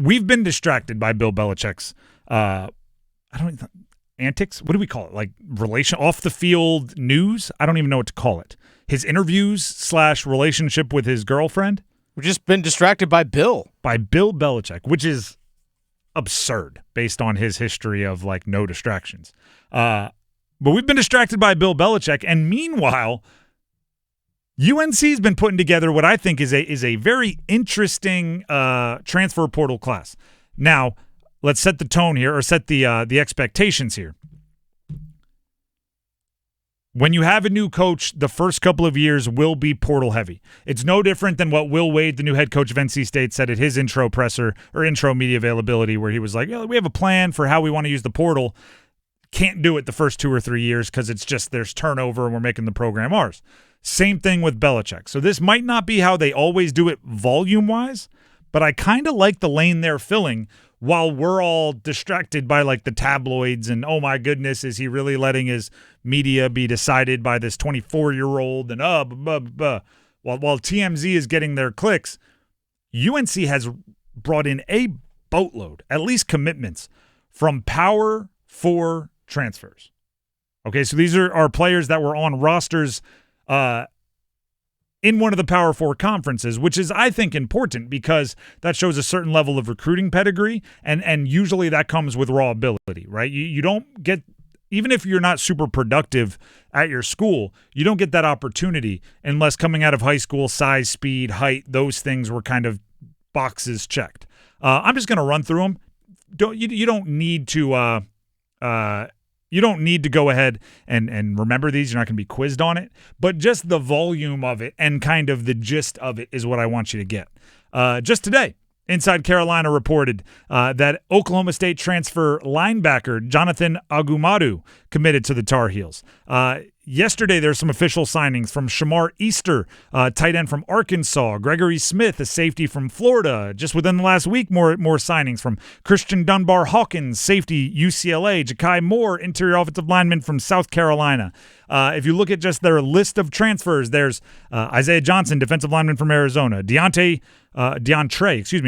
we've been distracted by Bill Belichick's antics. What do we call it? Like off the field news? I don't even know what to call it. His interviews / relationship with his girlfriend. We've just been distracted by Bill. By Bill Belichick, which is absurd based on his history of like no distractions. But we've been distracted by Bill Belichick, and meanwhile, UNC's been putting together what I think is a very interesting transfer portal class. Now, let's set the tone here, or set the expectations here. When you have a new coach, the first couple of years will be portal heavy. It's no different than what Will Wade, the new head coach of NC State, said at his intro presser or intro media availability, where he was like, we have a plan for how we want to use the portal. Can't do it the first 2 or 3 years because it's just there's turnover and we're making the program ours. Same thing with Belichick. So this might not be how they always do it volume-wise, but I kind of like the lane they're filling while we're all distracted by like the tabloids and, oh my goodness, is he really letting his media be decided by this 24-year-old and while TMZ is getting their clicks, UNC has brought in a boatload, at least commitments, from Power 4 transfers. Okay, so these are players that were on rosters in one of the Power 4 conferences, which is, I think, important because that shows a certain level of recruiting pedigree, and usually that comes with raw ability, right? You don't get, even if you're not super productive at your school, you don't get that opportunity unless coming out of high school, size, speed, height, those things were kind of boxes checked. I'm just going to run through them. You don't need to you don't need to go ahead and remember these. You're not going to be quizzed on it. But just the volume of it and kind of the gist of it is what I want you to get. Just today, Inside Carolina reported that Oklahoma State transfer linebacker Jonathan Agumadu committed to the Tar Heels. Yesterday, there's some official signings from Shamar Easter, tight end from Arkansas, Gregory Smith, a safety from Florida. Just within the last week, more signings from Christian Dunbar Hawkins, safety UCLA, Ja'Kai Moore, interior offensive lineman from South Carolina. If you look at just their list of transfers, there's Isaiah Johnson, defensive lineman from Arizona, DeAndre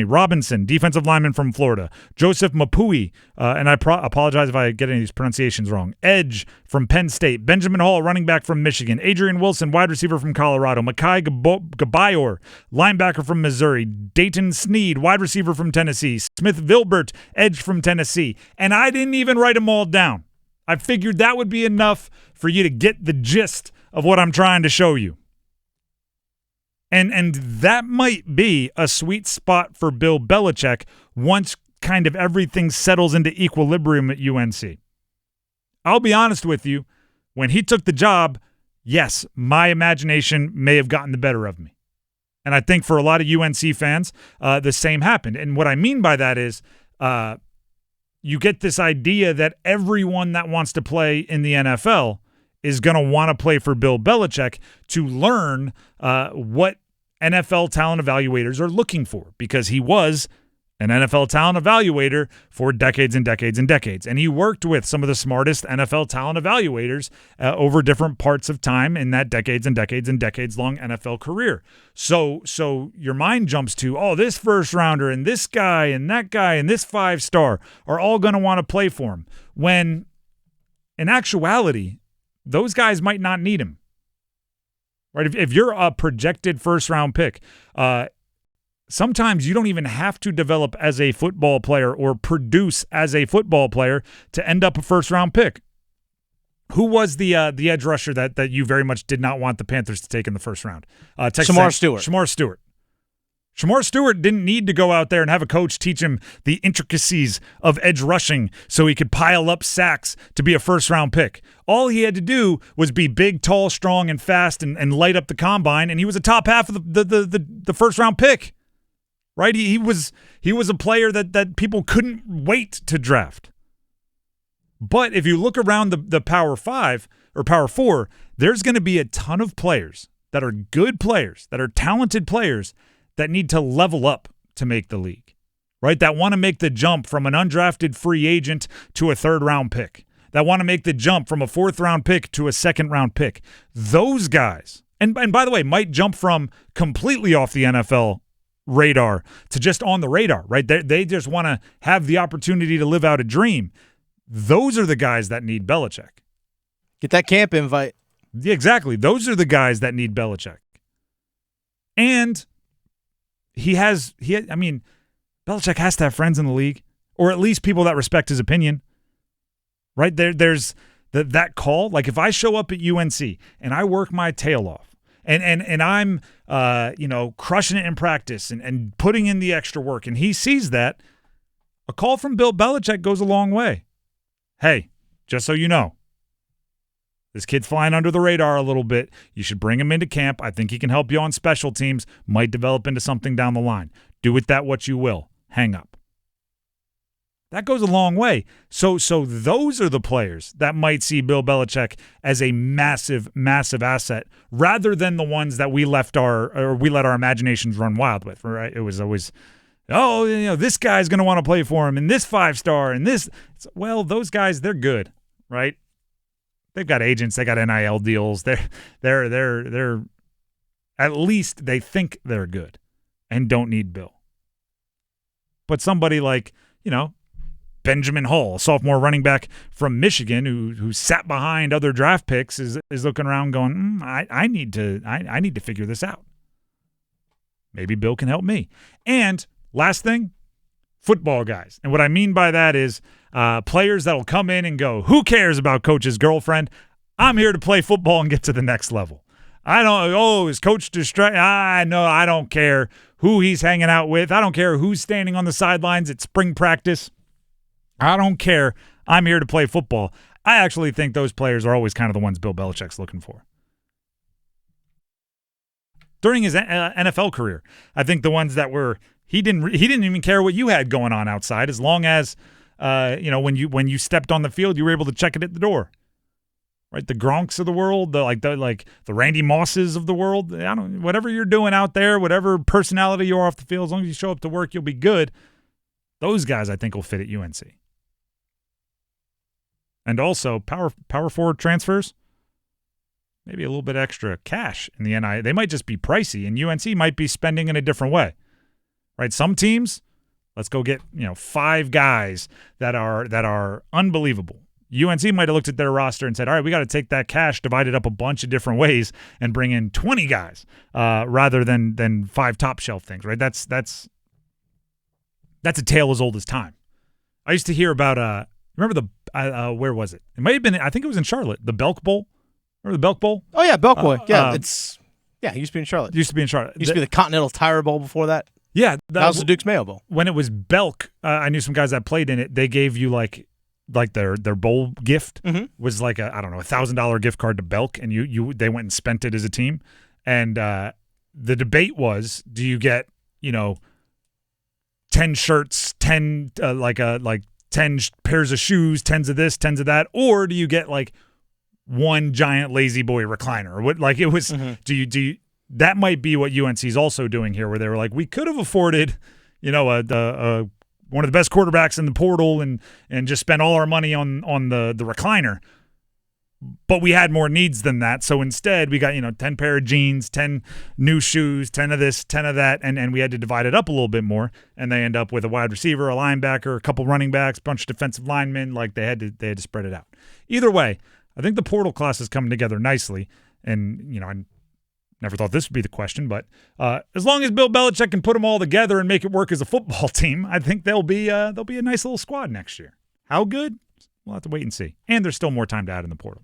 Robinson, defensive lineman from Florida, Joseph Mapui, and I apologize if I get any of these pronunciations wrong, edge from Penn State, Benjamin Hall, running back from Michigan, Adrian Wilson, wide receiver from Colorado, Mekhi Gabayor, linebacker from Missouri, Dayton Sneed, wide receiver from Tennessee, Smith Vilbert, edge from Tennessee, and I didn't even write them all down. I figured that would be enough for you to get the gist of what I'm trying to show you. And that might be a sweet spot for Bill Belichick once kind of everything settles into equilibrium at UNC. I'll be honest with you, when he took the job, yes, my imagination may have gotten the better of me. And I think for a lot of UNC fans, the same happened. And what I mean by that is you get this idea that everyone that wants to play in the NFL is going to want to play for Bill Belichick to learn what NFL talent evaluators are looking for, because he was an NFL talent evaluator for decades and decades and decades. And he worked with some of the smartest NFL talent evaluators over different parts of time in that decades and decades and decades long NFL career. So your mind jumps to, oh, this first rounder and this guy and that guy and this 5-star are all going to want to play for him. When in actuality, those guys might not need him. Right? If you're a projected first-round pick, sometimes you don't even have to develop as a football player or produce as a football player to end up a first-round pick. Who was the edge rusher that you very much did not want the Panthers to take in the first round? Shamar Stewart. Shamar Stewart didn't need to go out there and have a coach teach him the intricacies of edge rushing so he could pile up sacks to be a first-round pick. All he had to do was be big, tall, strong, and fast and light up the combine, and he was a top half of the first-round pick. Right? He was a player that people couldn't wait to draft. But if you look around the Power 5 or Power 4, there's going to be a ton of players that are good players, that are talented players, that need to level up to make the league, right? That want to make the jump from an undrafted free agent to a third-round pick, that want to make the jump from a fourth-round pick to a second-round pick. Those guys, and by the way, might jump from completely off the NFL radar to just on the radar, right? They just want to have the opportunity to live out a dream. Those are the guys that need Belichick. Get that camp invite. Yeah, exactly. Those are the guys that need Belichick. And Belichick has to have friends in the league, or at least people that respect his opinion, right? There's that call. Like if I show up at UNC and I work my tail off and I'm, crushing it in practice and putting in the extra work, and he sees that, a call from Bill Belichick goes a long way. Hey, just so you know, this kid's flying under the radar a little bit. You should bring him into camp. I think he can help you on special teams, might develop into something down the line. Do with that what you will. Hang up. That goes a long way. So those are the players that might see Bill Belichick as a massive, massive asset rather than the ones that we let our imaginations run wild with, right? It was always, this guy's going to want to play for him and this 5-star and this. Well, those guys, they're good, right? They've got agents. They got NIL deals. They're at least they think they're good and don't need Bill. But somebody like, Benjamin Hall, a sophomore running back from Michigan who sat behind other draft picks, is looking around going, I need to figure this out. Maybe Bill can help me. And last thing, football guys. And what I mean by that is players that'll come in and go, who cares about coach's girlfriend? I'm here to play football and get to the next level. Is coach distracted? I don't care who he's hanging out with. I don't care who's standing on the sidelines at spring practice. I don't care. I'm here to play football. I actually think those players are always kind of the ones Bill Belichick's looking for. During his NFL career, I think the ones that were he didn't even care what you had going on outside, as long as when you stepped on the field, you were able to check it at the door. Right, the Gronks of the world, the Randy Mosses of the world. Whatever you're doing out there, whatever personality you are off the field, as long as you show up to work, you'll be good. Those guys, I think, will fit at UNC. And also, power forward transfers, maybe a little bit extra cash in the NIL. They might just be pricey, and UNC might be spending in a different way. Right, some teams, let's go get 5 guys that are unbelievable. UNC might have looked at their roster and said, all right, we got to take that cash, divide it up a bunch of different ways, and bring in 20 guys rather than 5 top shelf things, right? That's a tale as old as time. I used to hear about, remember where was it? It might have been, I think it was in Charlotte, the Belk Bowl. Remember the Belk Bowl? Oh, yeah, Belk Bowl. He used to be in Charlotte. Used to be to be the Continental Tire Bowl before that. Yeah. That was the Duke's Mayo Bowl. When it was Belk, I knew some guys that played in it. They gave you like their bowl gift was like a $1,000 gift card to Belk, and they went and spent it as a team. And the debate was, do you get 10 shirts, 10 10 pairs of shoes, 10s of this, 10s of that, or do you get like one giant lazy boy recliner? Or what? Like it was. Do you? That might be what UNC's also doing here, where they were like, we could have afforded, one of the best quarterbacks in the portal and just spent all our money on the recliner. But we had more needs than that. So instead we got, 10 pair of jeans, 10 new shoes, 10 of this, 10 of that, and we had to divide it up a little bit more. And they end up with a wide receiver, a linebacker, a couple running backs, a bunch of defensive linemen. Like they had to spread it out. Either way, I think the portal class is coming together nicely. And, I never thought this would be the question, but as long as Bill Belichick can put them all together and make it work as a football team, I think they'll be a nice little squad next year. How good? We'll have to wait and see. And there's still more time to add in the portal.